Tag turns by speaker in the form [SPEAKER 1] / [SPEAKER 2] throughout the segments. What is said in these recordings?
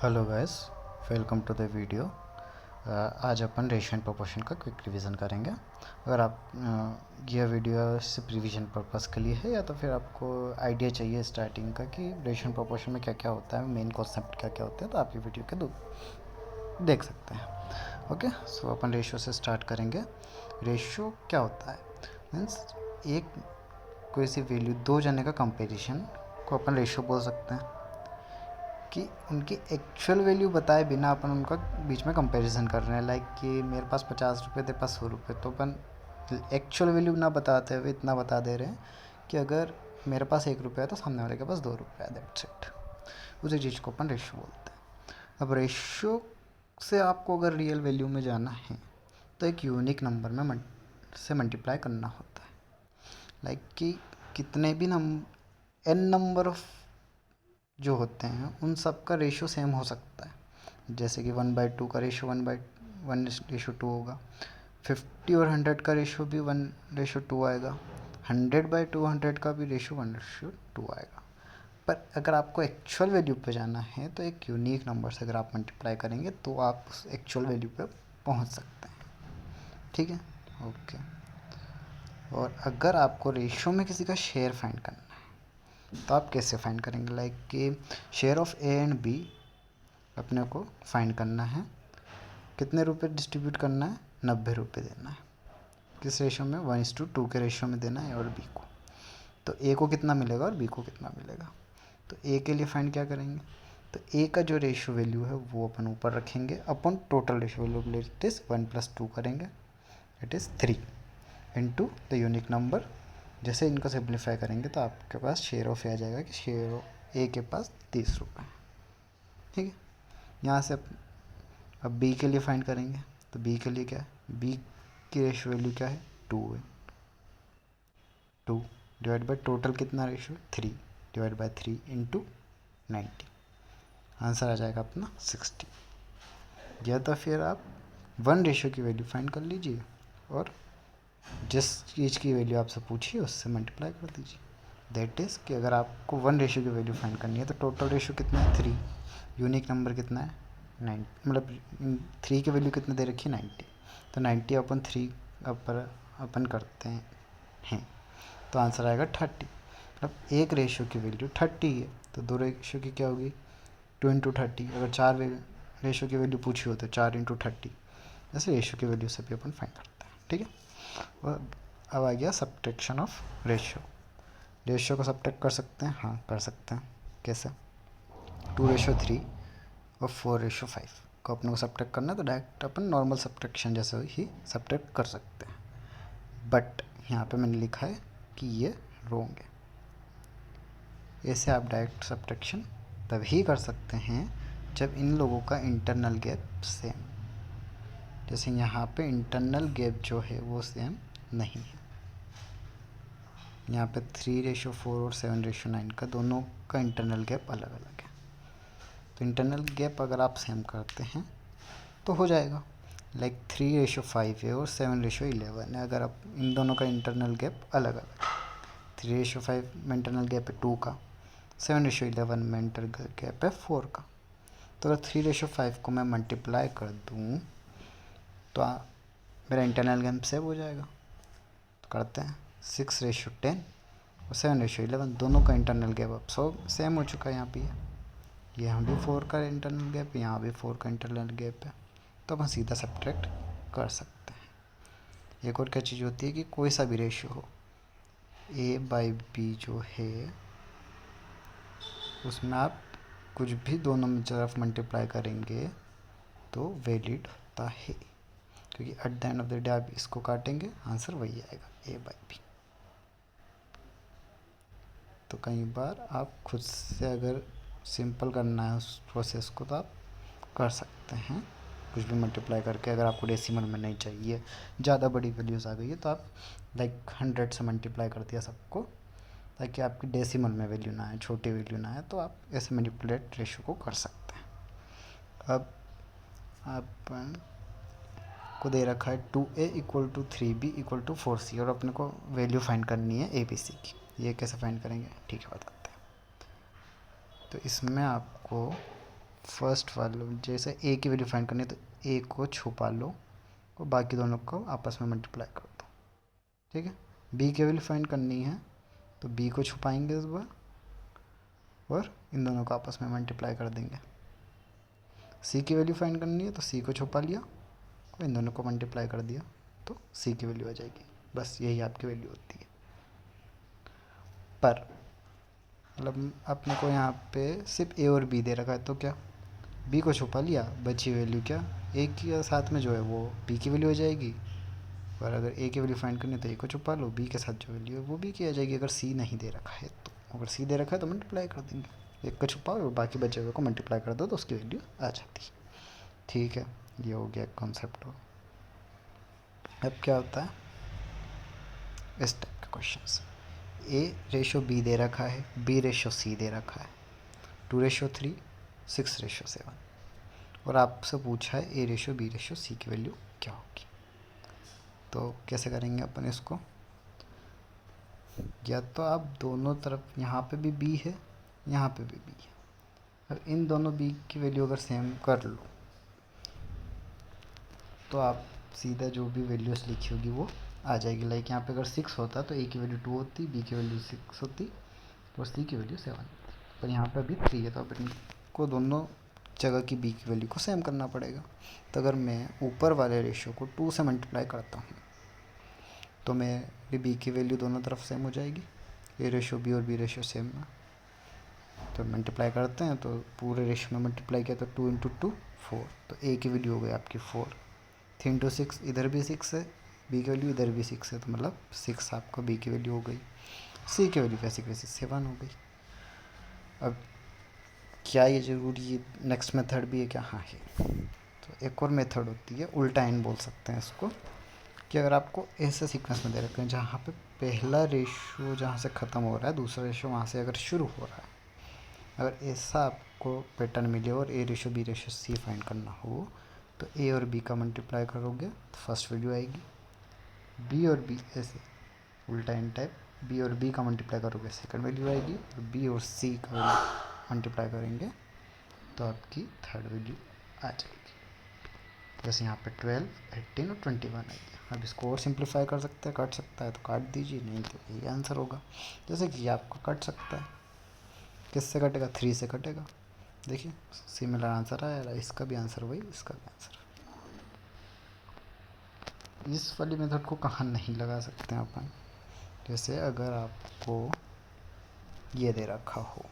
[SPEAKER 1] Hello guys, welcome to the video. आज अपन ratio and proportion का क्विक रिवीजन करेंगे। अगर आप यह वीडियो सिर्फ रिवीजन पर्पस के लिए है या तो फिर आपको आइडिया चाहिए स्टार्टिंग का कि रेशियो एंड प्रोपोर्शन में क्या क्या होता है, मेन कॉन्सेप्ट क्या क्या होते हैं, तो आप ये वीडियो के देख सकते हैं। ओके, सो अपन रेशियो से स्टार्ट करेंगे। रेशियो क्या होता है? मीन्स एक कोई सी वैल्यू दो जने का कंपेरिजन को अपन रेशियो बोल सकते हैं कि उनकी एक्चुअल वैल्यू बताए बिना अपन उनका बीच में कंपैरिजन कर रहे हैं। लाइक कि मेरे पास 50 रुपये, तेरे पास 100 रुपये, तो अपन एक्चुअल वैल्यू ना बताते हुए इतना बता दे रहे हैं कि अगर मेरे पास 1 रुपया है तो सामने वाले के पास 2 रुपये है। That's it. उसी चीज़ को अपन रेशियो बोलते हैं। अब रेशियो से आपको अगर रियल वैल्यू में जाना है तो एक यूनिक नंबर में से मल्टीप्लाई करना होता है। लाइक कि कितने भी एन नंबर ऑफ जो होते हैं उन सब का रेशियो सेम हो सकता है। जैसे कि 1/2 का रेशियो 1/1 होगा। 50 और 100 का रेशियो भी 1/2 आएगा। 100/200 का भी रेशियो 1/2 आएगा। पर अगर आपको एक्चुअल वैल्यू पे जाना है तो एक यूनिक नंबर से अगर आप मल्टीप्लाई करेंगे तो आप उस एक्चुअल वैल्यू पे पहुंच सकते हैं। ठीक है, ओके। और अगर आपको रेशियो में किसी का शेयर फाइंड करना है तो आप कैसे फाइंड करेंगे? लाइक कि share of A and B अपने को फाइंड करना है। कितने रुपए डिस्ट्रीब्यूट करना है? 90 रुपये देना है। किस रेशो में? 1:2 के रेशो में देना है और बी को। तो ए को कितना मिलेगा और बी को कितना मिलेगा? तो ए के लिए फाइंड क्या करेंगे? तो ए का जो रेशो वैल्यू है वो अपन ऊपर रखेंगे अपन total ratio value it is 1+2 करेंगे, it is 3 into the unique number. जैसे इनको सिंप्लीफाई करेंगे तो आपके पास शेयर ऑफ ए आ जाएगा कि शेयर ऑफ ए के पास 30 रुपये। ठीक है, यहाँ से अब बी के लिए फाइंड करेंगे। तो बी के लिए क्या है? बी की रेशियो वैल्यू क्या है? 2 है। 2 डिवाइड बाई टोटल कितना ratio? 3 divide by 3 into 90। Answer आ जाएगा अपना 60। या तो फिर आप 1 रेशियो की वैल्यू फाइंड कर लीजिए और जिस चीज़ की वैल्यू आपसे पूछी उससे मल्टीप्लाई कर दीजिए। दैट इज़ कि अगर आपको 1 रेशियो की वैल्यू फाइंड करनी है तो टोटल रेशियो कितना है? 3। यूनिक नंबर कितना है? 9, मतलब 3 की वैल्यू कितने दे रखी है? 90। तो 90 अपन 3 पर अपन करते हैं तो आंसर आएगा 30। मतलब एक रेशियो की वैल्यू 30 है तो दो रेशियो की क्या होगी? 2 इंटू 30। अगर 4 रेशियो की वैल्यू पूछी हो तो 4 इंटू 30। जैसे रेशियो की वैल्यू से भी अपन फाइंड करते हैं। ठीक है, और अब आ गया सब्ट्रैक्शन ऑफ रेशियो। रेशियो को सब्ट्रैक्ट कर सकते हैं? हाँ, कर सकते हैं। कैसे? 2:3 और 4:5 को अपने को सब्ट्रैक्ट करना है तो डायरेक्ट अपन नॉर्मल सब्ट्रैक्शन जैसे ही सब्ट्रैक्ट कर सकते हैं। बट यहाँ पे मैंने लिखा है कि ये रॉन्ग है। ऐसे आप डायरेक्ट सब्ट्रैक्शन तभी कर सकते हैं जब इन लोगों का इंटरनल गैप सेम। जैसे यहाँ पे इंटरनल गैप जो है वो सेम नहीं है। यहाँ पे 3:4 और 7:9 का दोनों का इंटरनल गैप अलग अलग है। तो इंटरनल गैप अगर आप सेम करते हैं तो हो जाएगा। लाइक 3:5 है और 7:11 है। अगर आप इन दोनों का इंटरनल गैप अलग अलग है, 3:5 में इंटरनल गैप है 2 का, 7:11 में इंटरनल गैप है 4 का। तो अगर 3:5 को मैं मल्टीप्लाई कर दूँ तो मेरा इंटरनल गैप सेव हो जाएगा। तो करते हैं 6:10 और 7:11 दोनों का इंटरनल गैप अब सेम हो चुका है। यहाँ पे यहाँ भी 4 का इंटरनल गैप, यहाँ भी 4 का इंटरनल गैप है। तो अपन सीधा सब्ट्रैक्ट कर सकते हैं। एक और क्या चीज़ होती है कि कोई सा भी रेशियो हो, A/B जो है उसमें आप कुछ भी दोनों में तरफ मल्टीप्लाई करेंगे तो वैलिड होता है, क्योंकि at the end of the day आप इसको काटेंगे आंसर वही आएगा, A/B। तो कई बार आप खुद से अगर सिंपल करना है उस प्रोसेस को तो आप कर सकते हैं कुछ भी मल्टीप्लाई करके। अगर आपको डेसिमल में नहीं चाहिए, ज़्यादा बड़ी वैल्यूज़ आ गई है तो आप लाइक 100 से मल्टीप्लाई कर दिया सबको, ताकि आपकी डेसिमल में वैल्यू ना आए, छोटी वैल्यू ना आए। तो आप ऐसे मैनिपुलेट रेशियो को कर सकते हैं। अब आप को दे रखा है 2A = 3B = 4C और अपने को वैल्यू फाइंड करनी है ABC की। ये कैसे फाइंड करेंगे? ठीक है, बताते हैं। तो इसमें आपको फर्स्ट वाले जैसे ए की वैल्यू फाइंड करनी है तो ए को छुपा लो और बाकी दोनों को आपस में मल्टीप्लाई कर दो। ठीक है, बी की वैल्यू फाइंड करनी है तो बी को छुपाएंगे इस बार और इन दोनों को आपस में मल्टीप्लाई कर देंगे। सी की वैल्यू फाइंड करनी है तो सी को छुपा लिया और इन दोनों को मल्टीप्लाई कर दिया तो सी की वैल्यू आ जाएगी। बस यही आपकी वैल्यू होती है। पर मतलब अपने को यहाँ पे सिर्फ ए और बी दे रखा है तो क्या, बी को छुपा लिया, बची वैल्यू क्या ए के साथ में जो है वो बी की वैल्यू हो जाएगी। और अगर ए की वैल्यू फाइंड करनी है तो ए को छुपा लो, बी के साथ जो वैल्यू है वो बी की आ जाएगी। अगर सी नहीं दे रखा है तो, अगर सी दे रखा है तो मल्टीप्लाई कर देंगे, एक को छुपाओ और बाकी बचे हुए को मल्टीप्लाई कर दो तो उसकी वैल्यू आ जाती है। ठीक है, ये हो गया कॉन्सेप्ट। हो अब क्या होता है इस टाइप के क्वेश्चन, ए रेशो बी दे रखा है, बी रेशो सी दे रखा है, 2:3, 6:7 और आपसे पूछा है ए रेशो बी रेशो सी की वैल्यू क्या होगी। तो कैसे करेंगे अपन इसको, या तो आप दोनों तरफ, यहाँ पे भी बी है यहाँ पे भी बी है, अब इन दोनों बी की वैल्यू अगर सेम कर लो तो आप सीधा जो भी वैल्यूज़ लिखी होगी वो आ जाएगी। लाइक यहाँ पे अगर 6 होता तो ए की वैल्यू 2 होती, बी की वैल्यू 6 होती और सी की वैल्यू 7 होती। पर यहाँ पे अभी 3 है तो अब इनको दोनों जगह की बी की वैल्यू को सेम करना पड़ेगा। तो अगर मैं ऊपर वाले रेशियो को 2 से मल्टीप्लाई करता हूँ तो मेरी बी की वैल्यू दोनों तरफ सेम हो जाएगी, ए रेशो बी और बी रेशो सेम है। तो मल्टीप्लाई करते हैं तो पूरे रेशो में मल्टीप्लाई किया तो 2 × 2 4, तो ए की वैल्यू हो गई आपकी 4। 3 × 6 इधर भी 6 है, बी की वैल्यू इधर भी 6 है, तो मतलब 6 आपका बी की वैल्यू हो गई। सी की वैल्यू कैसी कैसी 7 हो गई। अब क्या ये ज़रूरी है नेक्स्ट मेथड भी है क्या, हाँ है। तो एक और मेथड होती है उल्टा एन बोल सकते हैं इसको, कि अगर आपको ऐसे सीक्वेंस में दे रखे हैं जहाँ पे पहला रेशो जहाँ से ख़त्म हो रहा है दूसरा रेशो वहाँ से अगर शुरू हो रहा है, अगर ऐसा आपको पैटर्न मिले और ए रेशो बी रेशो सी फाइंड करना हो तो ए और बी का मल्टीप्लाई करोगे तो फर्स्ट वैल्यू आएगी, बी और बी ऐसे उल्टा एन टाइप, बी और बी का मल्टीप्लाई करोगे सेकंड वैल्यू आएगी, और बी और सी का वैल्यू मल्टीप्लाई करेंगे तो आपकी थर्ड वैल्यू आ जाएगी। जैसे यहाँ पे 12, 18 और 21 आएगी। अब इसको और सिंप्लीफाई कर सकते हैं, काट सकता है तो काट दीजिए, नहीं तो यही आंसर होगा। जैसे कि आपको कट सकता है, किससे कटेगा, 3 से कटेगा। देखिए सिमिलर आंसर आया, इसका भी आंसर वही, इसका भी आंसर। इस वाली मेथड को कहाँ नहीं लगा सकते हैं अपन, जैसे अगर आपको ये दे रखा हो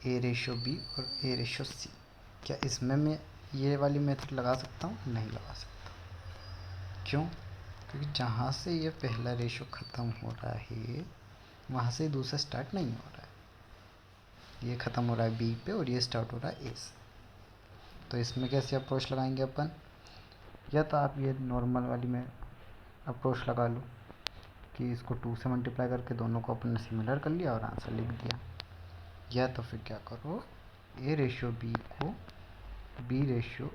[SPEAKER 1] ए रेशो बी और ए रेशो सी, क्या इसमें मैं ये वाली मेथड लगा सकता हूँ, नहीं लगा सकता। क्यों, क्योंकि जहाँ से ये पहला रेशो ख़त्म हो रहा है वहाँ से दूसरा स्टार्ट नहीं हो रहा है, ये ख़त्म हो रहा है बी पे और ये स्टार्ट हो रहा है ए से। तो इसमें कैसे अप्रोच लगाएंगे अपन, या तो आप ये नॉर्मल वाली में अप्रोच लगा लो कि इसको 2 से मल्टीप्लाई करके दोनों को अपन ने सिमिलर कर लिया और आंसर लिख दिया, या तो फिर क्या करो, ए रेशो बी को बी रेशो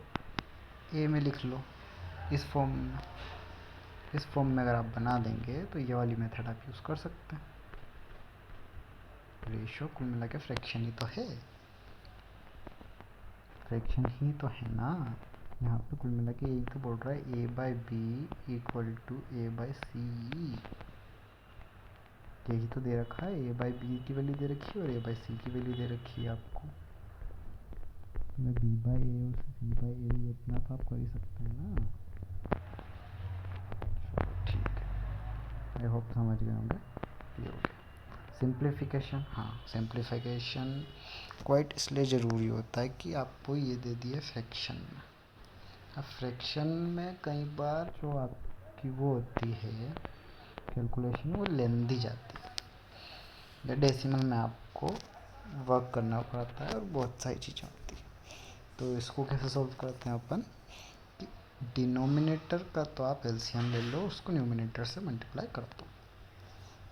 [SPEAKER 1] ए में लिख लो इस फॉर्म में। इस फॉर्म में अगर आप बना देंगे तो ये वाली मेथड आप यूज़ कर सकते हैं। रेशो कुल मिला के फ्रैक्शन ही तो है, फ्रैक्शन ही तो है ना। यहाँ पे कुल मिला के यही तो बोल रहा है, a/b = a/c। यही तो दे रखा है, a/b की वैल्यू दे रखी है और a/c की वैल्यू दे रखी है आपको। मैं b/a और c/a इतना तो आप कर ही सकते हैं ना। ठीक है, आई होप समझ गए होंगे। ये हो गया सिंप्लीफिकेशन। हाँ, सिंप्लीफिकेशन क्वाइट इसलिए ज़रूरी होता है कि आपको ये दे दिया फ्रैक्शन में। अब फ्रैक्शन में कई बार जो आपकी वो होती है कैलकुलेशन वो लेंदी जाती है, या डेसिमल में आपको वर्क करना पड़ता है और बहुत सारी चीज़ें होती है। तो इसको कैसे सॉल्व करते हैं अपन, कि डिनोमिनेटर का तो आप एलसीएम ले लो, उसको न्यूमिनेटर से मल्टीप्लाई कर दो।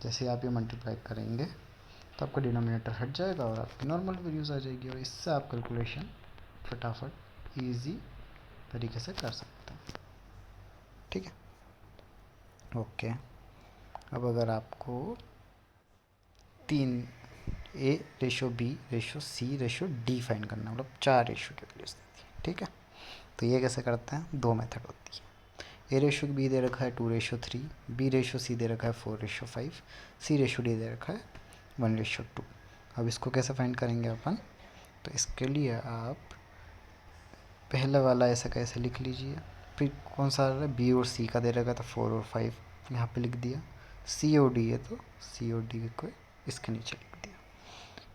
[SPEAKER 1] जैसे आप ये मल्टीप्लाई करेंगे तो आपका डिनोमिनेटर हट जाएगा और आपकी नॉर्मल वैल्यूज़ आ जाएगी, और इससे आप कैलकुलेशन फटाफट ईजी तरीके से कर सकते हैं। ठीक है, ओके। अब अगर आपको 3 ए रेशो बी रेशो सी रेशो डी फाइंड करना, मतलब 4 रेशो की वैल्यूज देती है। ठीक है, तो ये कैसे करते हैं, 2 मेथड होती है। ए रेशो बी दे रखा है 2:3, बी रेशो सी दे रखा है 4:5, सी रेशो डी दे रखा है 1:2। अब इसको कैसे फाइंड करेंगे अपन, तो इसके लिए आप पहला वाला ऐसा कैसे लिख लीजिए, फिर कौन सा आ रहा है, बी और सी का दे रखा था 4 और 5, यहाँ पे लिख दिया। सी और डी है तो सी और डी को इसके नीचे लिख दिया।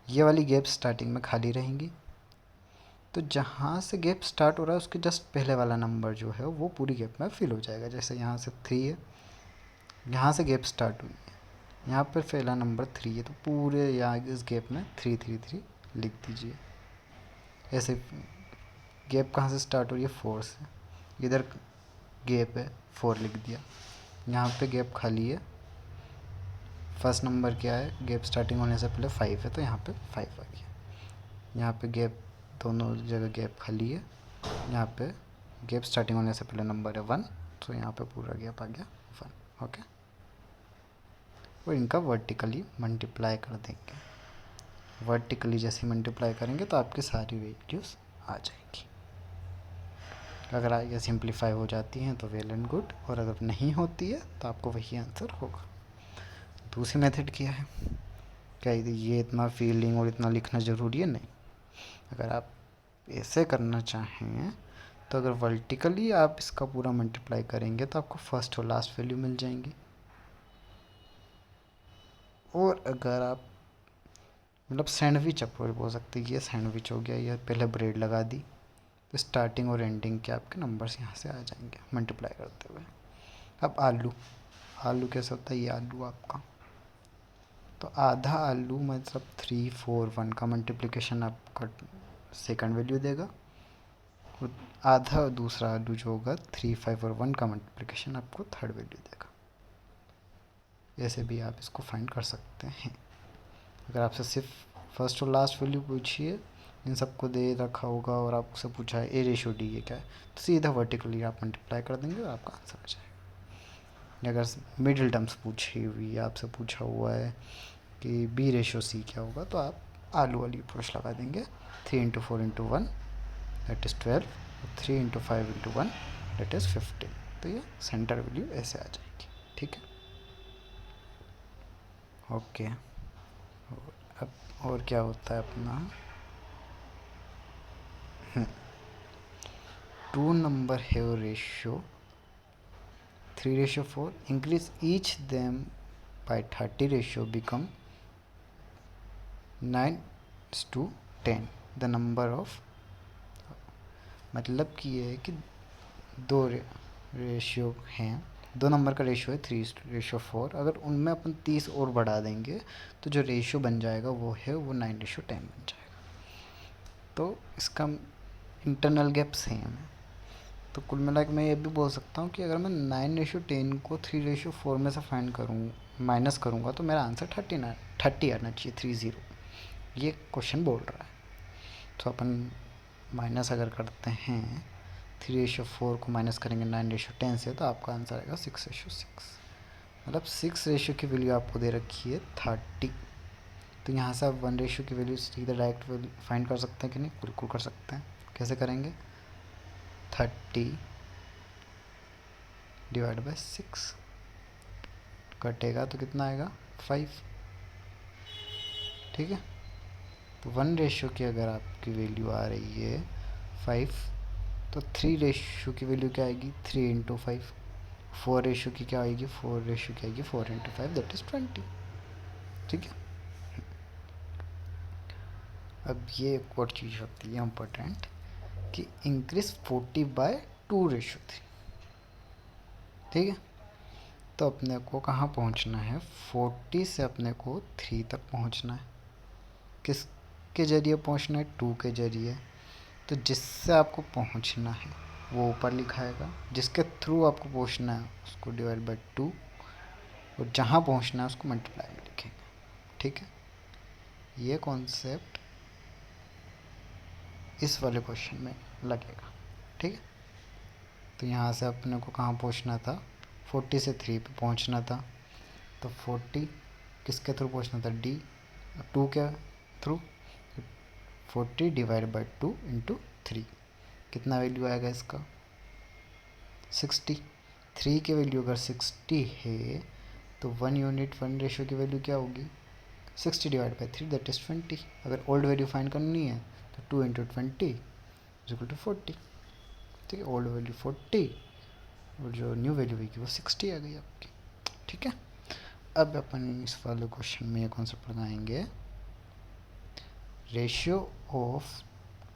[SPEAKER 1] ये वाली गैप स्टार्टिंग में खाली रहेंगी, तो जहाँ से गैप स्टार्ट हो रहा है उसके जस्ट पहले वाला नंबर जो है वो पूरी गैप में फिल हो जाएगा। जैसे यहाँ से 3 है, यहाँ से गैप स्टार्ट हुई है, यहाँ पर पहला नंबर 3 है, तो पूरे यहाँ इस गैप में 3 3 3 लिख दीजिए। ऐसे गैप कहाँ से स्टार्ट हो रही है, 4 से, इधर गैप है 4 लिख दिया, यहाँ पे गैप खाली है, फर्स्ट नंबर क्या है, गैप स्टार्टिंग होने से पहले 5 है, तो यहाँ पे 5 आ गया। यहाँ पे गैप, दोनों जगह गैप खाली है, यहाँ पे गैप स्टार्टिंग होने से पहले नंबर है 1, तो यहाँ पे पूरा गैप आ गया 1। ओके, और इनका वर्टिकली मल्टीप्लाई कर देंगे। वर्टिकली जैसे मल्टीप्लाई करेंगे तो आपकी सारी वैल्यूज़ आ जाएंगी। अगर ये सिंप्लीफाई हो जाती हैं तो वेल एंड गुड, और अगर नहीं होती है तो आपको वही आंसर होगा। दूसरी मेथड क्या है, क्या ये इतना फीलिंग और इतना लिखना ज़रूरी है, नहीं। अगर आप ऐसे करना चाहें तो अगर वर्टिकली आप इसका पूरा मल्टीप्लाई करेंगे तो आपको फर्स्ट और लास्ट वैल्यू मिल जाएंगी। और अगर आप मतलब सैंडविच अप्रोच बोल सकते हैं, ये सैंडविच हो गया, ये पहले ब्रेड लगा दी, तो स्टार्टिंग और एंडिंग के आपके नंबर्स यहाँ से आ जाएंगे मल्टीप्लाई करते हुए। अब आलू, आलू कैसे होता है, ये आलू आपका, तो आधा आलू मतलब 3 4 1 का मल्टीप्लिकेशन आपका सेकंड वैल्यू देगा, और आधा दूसरा आलू जो होगा 3 5 और 1 का मल्टीप्लिकेशन आपको थर्ड वैल्यू देगा। ऐसे भी आप इसको फाइंड कर सकते हैं। अगर आपसे सिर्फ फर्स्ट और लास्ट वैल्यू पूछिए, इन सबको दे रखा होगा और आपसे पूछा है ए रेशो डी ये क्या है, तो सीधा वर्टिकली आप मल्टीप्लाई कर देंगे और आपका आंसर आ जाएगा। अगर मिडिल टर्म्स पूछी हुई है, आपसे पूछा हुआ है कि बी रेशो सी क्या होगा, तो आप आलू वाली अप्रोच लगा देंगे। 3 × 4 × 1 दैट इज़ 12, 3 × 5 × 1 दैट इज़ 15। तो ये सेंटर वैल्यू ऐसे आ जाएगी। ठीक है, ओके। अब और क्या होता है अपना, 2 number have ratio 3:4, increase each them by 30 ratio become 9:10 the number of, मतलब कि ये है कि दो रेशियो हैं, 2 नंबर का रेशियो है 3:4, अगर उनमें अपन 30 और बढ़ा देंगे तो जो रेशियो बन जाएगा वो है वो 9:10 बन जाएगा। तो इसका इंटरनल गैप सेम है। तो कुल मिला के मैं ये भी बोल सकता हूँ कि अगर मैं 9:10 को 3:4 में से फाइंड करूँ, माइनस करूँगा, तो मेरा आंसर 30 आना चाहिए, 30। ये क्वेश्चन बोल रहा है। तो अपन माइनस अगर करते हैं 3:4 को माइनस करेंगे 9:10 से, तो आपका आंसर आएगा 6:6। मतलब 6 रेशियो की वैल्यू आपको दे रखी है 30। तो यहाँ से आप 1 रेशियो की वैल्यू सीधा डायरेक्ट फाइंड कर सकते हैं कि नहीं, बिल्कुल कर सकते हैं। कैसे करेंगे, 30 डिवाइड बाय 6 कटेगा तो कितना आएगा, 5। ठीक है, तो 1 रेशियो की अगर आपकी वैल्यू आ रही है 5, तो 3 रेशियो की वैल्यू क्या आएगी, 3 × 5। 4 रेशियो की क्या आएगी, 4 रेशियो की आएगी 4 × 5 दैट इज़ 20। ठीक है, अब ये एक और चीज़ होती है इम्पोर्टेंट कि इंक्रीज 40/2:3। ठीक है, तो अपने को कहाँ पहुँचना है, 40 से अपने को 3 तक पहुँचना है। किसके ज़रिए पहुँचना है, 2 के ज़रिए। तो जिससे आपको पहुँचना है वो ऊपर लिखाएगा, जिसके थ्रू आपको पहुँचना है उसको डिवाइड बाय 2, और जहाँ पहुँचना है उसको मल्टीप्लाई में लिखेंगे। ठीक है, ये कॉन्सेप्ट इस वाले क्वेश्चन में लगेगा। ठीक है, तो यहाँ से अपने को कहाँ पहुँचना था, 40 से 3 पे पहुँचना था, तो 40 किसके थ्रू पहुँचना था, डी, 2 के थ्रू 40 डिवाइड बाई 2 इंटू 3, कितना वैल्यू आएगा इसका 60। 3 की वैल्यू अगर 60 है तो 1 यूनिट 1 रेशो की वैल्यू क्या होगी 60 डिवाइड बाई 3 दैट इज़ 20। अगर ओल्ड वैल्यू फाइंड करनी है तो 2 इंटू 20 इज इक्वल टू 40। ठीक है, ओल्ड वैल्यू 40 और जो न्यू वैल्यू होगी वो 60 आ गई आपकी। ठीक है, अब अपन इस वाले क्वेश्चन में ये कॉन्सेप्ट लगाएंगे, ratio of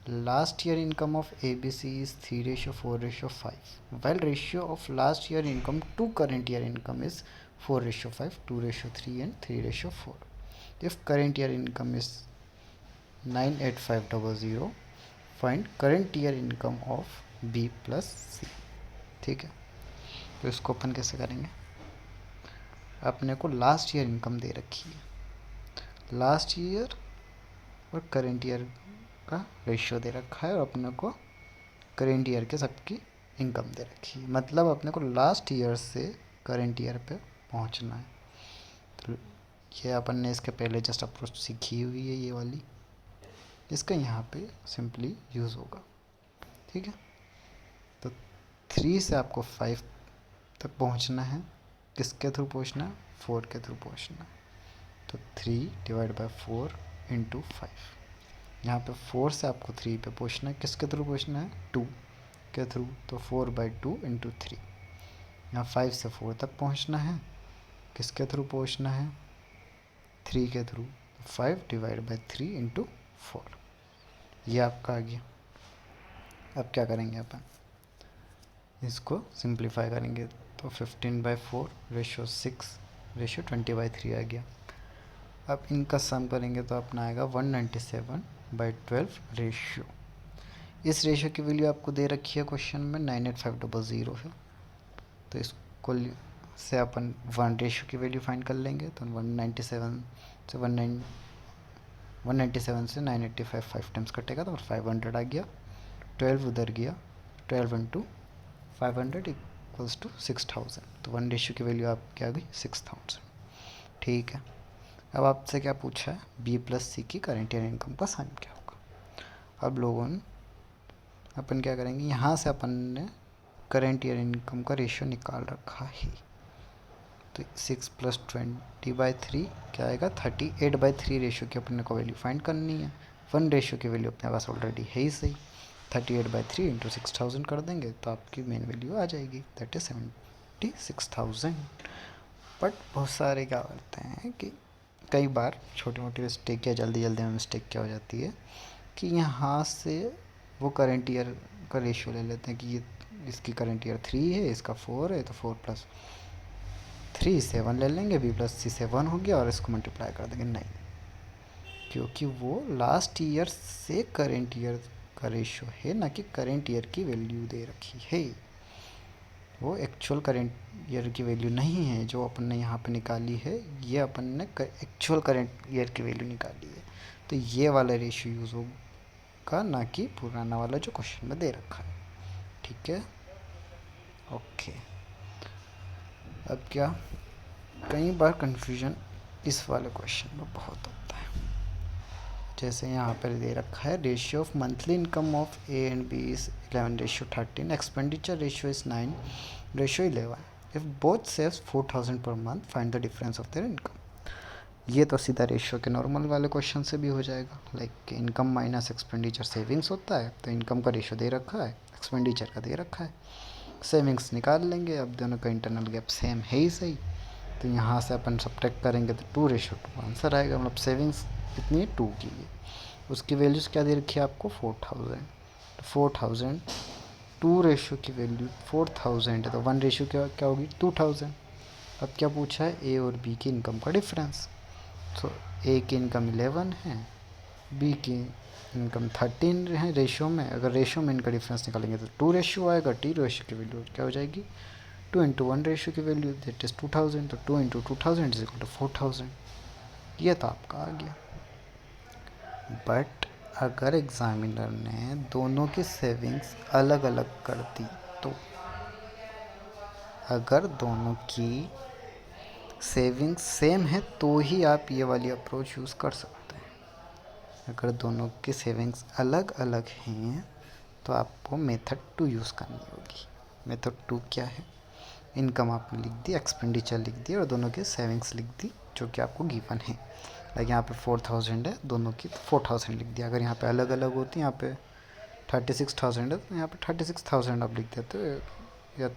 [SPEAKER 1] last year income of ABC is 3:4:5, while ratio of last year income to current year income is 4:5, 2:3 and 3:4. If current year income is 98500, find current year income of B plus C। ठीक है, तो इसको अपन कैसे करेंगे, अपने को last year income दे रखी है, लास्ट ईयर और करेंट ईयर का रेशियो दे रखा है और अपने को करेंट ईयर के सबकी इनकम दे रखी है, मतलब अपने को लास्ट ईयर से करेंट ईयर पे पहुंचना है। तो ये अपन ने इसके पहले जस्ट अप्रोच सीखी हुई है ये वाली, इसका यहाँ पे सिंपली यूज़ होगा। ठीक है, तो 3 से आपको 5 तक पहुँचना है, किसके थ्रू पहुँचना है 4 के थ्रू पहुँचना है, तो 3 डिवाइड बाई 4 इंटू 5। यहाँ पे 4 से आपको 3 पे पहुँचना है, किसके थ्रू पहुँचना है 2 के थ्रू, तो 4/2 इंटू 3। यहाँ 5 से 4 तक पहुँचना है, किसके थ्रू पहुँचना है 3 के थ्रू, 5 डिवाइड बाई 3 इंटू 4। ये आपका आ गया। अब क्या करेंगे अपन, इसको सिंप्लीफाई करेंगे तो 15/4 रेशो 6 रेशो 20/3 आ गया। अब इनका सम करेंगे तो अपना आएगा 197/12 रेशियो। इस रेशियो की वैल्यू आपको दे रखी है क्वेश्चन में 98500 है, तो इसको से अपन 1 रेशियो की वैल्यू फाइंड कर लेंगे, तो 197 से 985 5 टाइम्स कटेगा तो 500 आ गया, 12 उधर गया, 12 इंटू 500 इक्वल्स टू 6000, तो 1 रेशियो की वैल्यू आपकी आ गई 6000। ठीक है, अब आपसे क्या पूछा है, बी प्लस सी की करेंट ईयर इनकम का साइन क्या होगा। अब लोगों अपन क्या करेंगे, यहाँ से अपन ने करेंट ईयर इनकम का रेशियो निकाल रखा है, तो 6 + 20/3 क्या आएगा 38/3 रेशियो की अपने को वैल्यू फाइंड करनी है। 1 रेशियो की वैल्यू अपने पास ऑलरेडी है ही सही, 38/3 इंटू 6000 कर देंगे तो आपकी मेन वैल्यू आ जाएगी, दैट इज 76,000। बट बहुत सारे क्या करते हैं कि कई बार छोटी मोटी मिस्टेक या जल्दी जल्दी में मिस्टेक क्या हो जाती है कि यहाँ से वो करेंट ईयर का रेशियो ले लेते हैं कि ये इसकी करेंट ईयर 3 है, इसका 4 है, तो 4 + 3 7 ले लेंगे, बी प्लस सी 7 हो गया और इसको मल्टीप्लाई कर देंगे। नहीं, क्योंकि वो लास्ट ईयर से करेंट ईयर का रेशियो है, ना कि करेंट ईयर की वैल्यू दे रखी है। वो एक्चुअल करेंट ईयर की वैल्यू नहीं है जो अपन ने यहाँ पे निकाली है, ये अपन ने एक्चुअल करेंट ईयर की वैल्यू निकाली है, तो ये वाला रेशियो यूज़ होगा, ना कि पुराना वाला जो क्वेश्चन में दे रखा है। ठीक है, ओके। अब क्या, कई बार कंफ्यूजन इस वाले क्वेश्चन में बहुत होता है, जैसे यहाँ पर दे रखा है ratio of monthly income of A and B is 11:13, expenditure ratio is 9:11, if both saves 4000 per month, find the difference of their income. ये तो सीधा रेशियो के नॉर्मल वाले क्वेश्चन से भी हो जाएगा, like income minus expenditure savings होता है, तो इनकम का रेशियो दे रखा है, एक्सपेंडिचर का दे रखा है, सेविंग्स निकाल लेंगे। अब दोनों का इंटरनल गैप सेम है ही सही, तो यहाँ से अपन सब्ट्रैक्ट करेंगे तो 2:2 आंसर आएगा, मतलब सेविंग्स कितनी है 2 की है, उसकी वैल्यूज़ क्या दे रखी है आपको 4000, तो 4000 2 रेशियो की वैल्यू 4000 है, तो 1 रेशियो क्या क्या होगी 2000। अब क्या पूछा है, ए और बी की इनकम का डिफरेंस, तो ए की इनकम 11 है, बी की इनकम 13 है रेशियो में। अगर रेशियो में इनका डिफरेंस निकालेंगे तो 2 रेशियो आएगा, टी रेशियो की वैल्यू क्या हो जाएगी 2 × 1 रेशियो की वैल्यू दैट इज़ 2000, तो 2 × 2000 इज इक्वल टू 4000। ये तो आपका आ गया। बट अगर एग्जामिनर ने दोनों की सेविंग्स अलग अलग कर दी, तो अगर दोनों की सेविंग्स सेम है तो ही आप ये वाली अप्रोच यूज़ कर सकते हैं। अगर दोनों की सेविंग्स अलग अलग हैं तो आपको मेथड 2 यूज़ करनी होगी। मेथड 2 क्या है? इनकम आपने लिख दी, एक्सपेंडिचर लिख दी और दोनों की सेविंग्स लिख दी जो कि आपको गिवन है। लाइक यहाँ पे 4000 है, दोनों की 4000 लिख दिया। अगर यहाँ पे अलग अलग होती, यहाँ पे 36,000 है तो यहाँ पे 36,000 आप लिख देते हो, या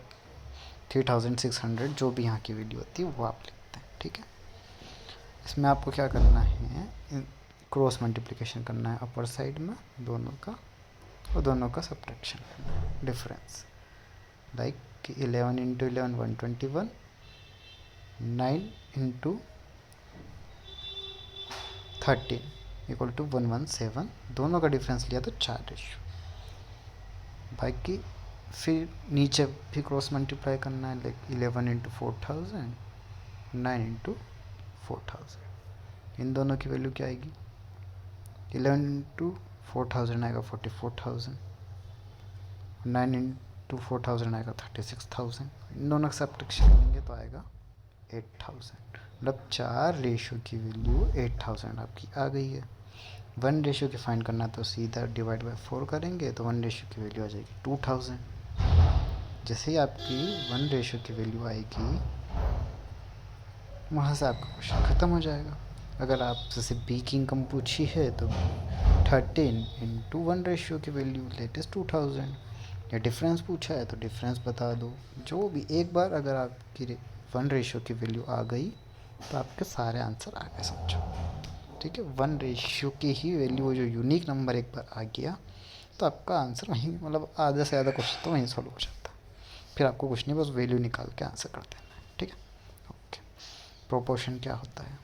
[SPEAKER 1] 3600 जो भी यहाँ की वैल्यू होती है वो आप लिखते हैं। ठीक है, इसमें आपको क्या करना है, क्रॉस मल्टीप्लिकेशन करना है अपर साइड में दोनों का, और दोनों का सब्ट्रैक्शन करना है, difference. Like 11 into 11 121, 9 into 13 equal to 117, दोनों का डिफरेंस लिया तो 4 रेशियो। बाकी फिर नीचे भी क्रॉस मल्टीप्लाई करना है, लाइक 11 इंटू 4000, 9 इंटू 4000। इन दोनों की वैल्यू क्या आएगी? 11 इंटू 4000 आएगा 44,000, 9 इंटू 4000 आएगा 36,000। इन दोनों का सब्ट्रैक्शन करेंगे तो आएगा 8,000। मतलब 4 रेशियो की वैल्यू 8,000 आपकी आ गई है। 1 रेशियो की फाइंड करना तो सीधा डिवाइड बाय 4 करेंगे तो 1 रेशियो की वैल्यू आ जाएगी 2000। जैसे ही आपकी 1 रेशियो की वैल्यू आएगी वहाँ से आपका क्वेश्चन ख़त्म हो जाएगा। अगर आप जैसे बी की इनकम पूछी है तो 13 इंटू 1 रेशियो की वैल्यू लेटेस्ट 2000, या डिफरेंस पूछा है तो डिफरेंस बता दो। जो भी, एक बार अगर आपकी 1 रेशियो की वैल्यू आ गई तो आपके सारे आंसर आ गए समझो। ठीक है, 1 रेशियो की ही वैल्यू, जो यूनिक नंबर एक बार आ गया तो आपका आंसर वहीं, मतलब आधे से ज़्यादा क्वेश्चन तो वहीं सॉल्व हो जाता है। फिर आपको कुछ नहीं, बस वैल्यू निकाल के आंसर कर देना है। ठीक है, ओके। प्रोपोर्शन क्या होता है?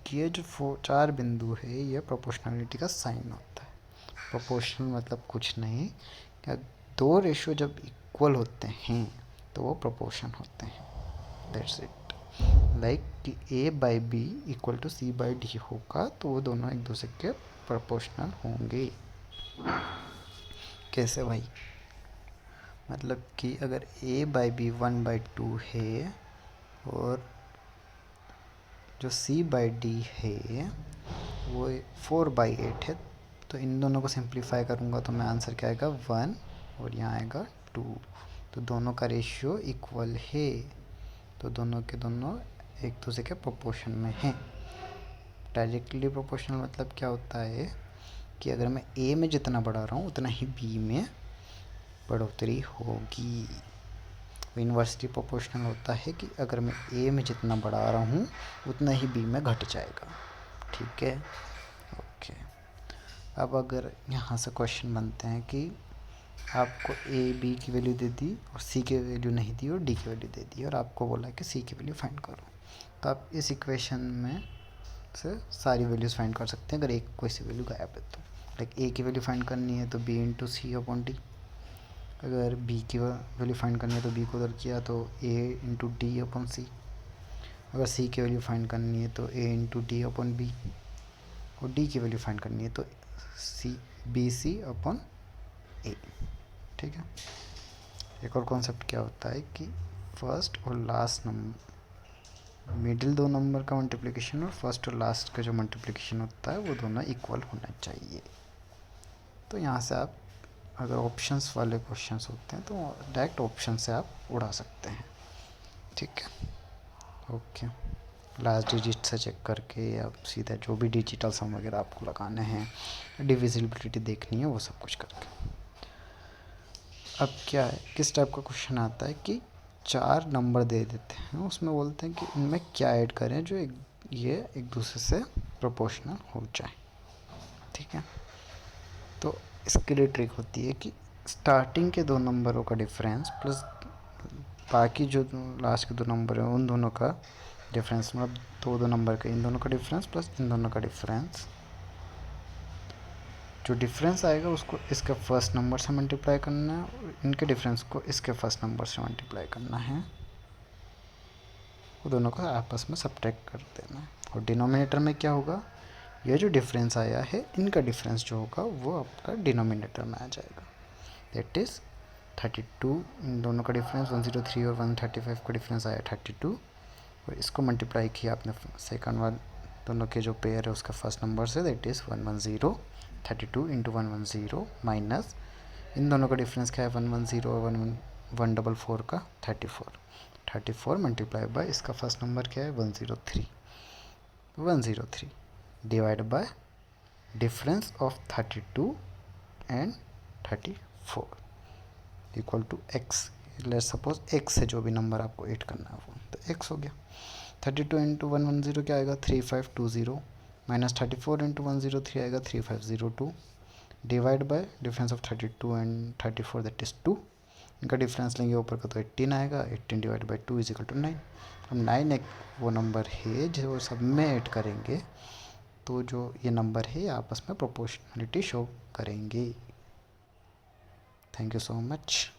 [SPEAKER 1] ये जो 4 बिंदु है ये प्रोपोर्शनलिटी का साइन होता है। प्रोपोर्शनल मतलब कुछ नहीं, क्या 2 रेशियो जब इक्वल होते हैं तो वो प्रोपोर्शन होते हैं। That's it. लाइक कि A by B equal to C by D होगा तो वो दोनों एक दूसरे के प्रोपोर्शनल होंगे। कैसे भाई? मतलब कि अगर ए बाई बी 1/2 है और जो सी बाई डी है वो 4/8 है, तो इन दोनों को सिंप्लीफाई करूँगा तो मैं आंसर क्या आएगा 1 और यहाँ आएगा 2। तो दोनों का रेशियो इक्वल है, तो दोनों के दोनों एक दूसरे के प्रोपोर्शन में हैं। डायरेक्टली प्रोपोर्शनल मतलब क्या होता है कि अगर मैं ए में जितना बढ़ा रहा हूँ उतना ही बी में बढ़ोतरी होगी। इन्वर्सली प्रोपोर्शनल होता है कि अगर मैं ए में जितना बढ़ा रहा हूँ उतना ही बी में घट जाएगा। ठीक है, ओके। अब अगर यहाँ से क्वेश्चन बनते हैं कि आपको ए बी की वैल्यू दे दी और सी की वैल्यू नहीं दी और डी की वैल्यू दे दी और आपको बोला कि सी की वैल्यू फाइंड करो, तो आप इस इक्वेशन में से सारी वैल्यूज़ फाइंड कर सकते हैं। अगर एक कोई सी वैल्यू गायब है तो, लाइक ए की वैल्यू फाइंड करनी है तो बी इंटू सी अपॉन डी। अगर बी की वैल्यू फाइंड करनी है तो बी को उधर किया तो ए इंटू डी अपॉन सी। अगर सी की वैल्यू फाइंड करनी है तो ए इंटू डी अपॉन बी, और डी की वैल्यू फाइंड करनी है तो सी बी सी अपॉन ए। ठीक है, एक और कॉन्सेप्ट क्या होता है कि फर्स्ट और लास्ट नंबर, मिडिल 2 नंबर का मल्टीप्लिकेशन और फर्स्ट और लास्ट का जो मल्टीप्लिकेशन होता है वो दोनों इक्वल होना चाहिए। तो यहाँ से आप अगर ऑप्शंस वाले क्वेश्चंस होते हैं तो डायरेक्ट ऑप्शन से आप उड़ा सकते हैं। ठीक है, ओके। लास्ट डिजिट से चेक करके या सीधा जो भी डिजिटल सम वगैरह आपको लगाने हैं, डिविजिबिलिटी देखनी है, वो सब कुछ करके। अब क्या है, किस टाइप का क्वेश्चन आता है कि 4 नंबर दे देते हैं, उसमें बोलते हैं कि इनमें क्या ऐड करें जो ये एक दूसरे से प्रोपोर्शनल हो जाए। ठीक है, तो इसके लिए ट्रिक होती है कि स्टार्टिंग के 2 नंबरों का डिफरेंस प्लस बाकी जो लास्ट के 2 नंबर हैं उन दोनों का डिफरेंस, मतलब 2 नंबर के इन दोनों का डिफरेंस प्लस इन दोनों का डिफरेंस, जो डिफरेंस आएगा उसको इसके फर्स्ट नंबर से मल्टीप्लाई करना है और इनके डिफरेंस को इसके फर्स्ट नंबर से मल्टीप्लाई करना है, वो दोनों को आपस में सब्ट्रैक्ट कर देना है। और डिनोमिनेटर में क्या होगा, ये जो डिफरेंस आया है इनका डिफरेंस जो होगा वो आपका डिनोमिनेटर में आ जाएगा। दैट इज़ 32, इन दोनों का डिफरेंस 103 और 135 का डिफरेंस आया 32, और इसको मल्टीप्लाई किया आपने सेकंड वाले दोनों के जो पेयर है उसका फर्स्ट नंबर से, दैट इज़ 110 32 इंटू 110 माइनस इन दोनों का डिफरेंस क्या है 110 और 144 का 34 मल्टीप्लाई बाय इसका फर्स्ट नंबर क्या है 103 divide by difference of 32 and 34 equal to x. Let suppose x से जो भी नंबर आपको ऐड करना है वो, तो एक्स हो गया। 32 इंटू 110 क्या आएगा 3520 माइनस 34 इंटू 103 आएगा 3502 divide by difference of 32 and 34 that is 2। इनका डिफरेंस लेंगे ऊपर का तो 18 आएगा, 18 divide by 2 is equal to 9। अब 9 एक वो नंबर है जो सब में ऐड करेंगे तो जो ये नंबर है ये आपस में प्रोपोर्शनलिटी शो करेंगे। Thank you so much.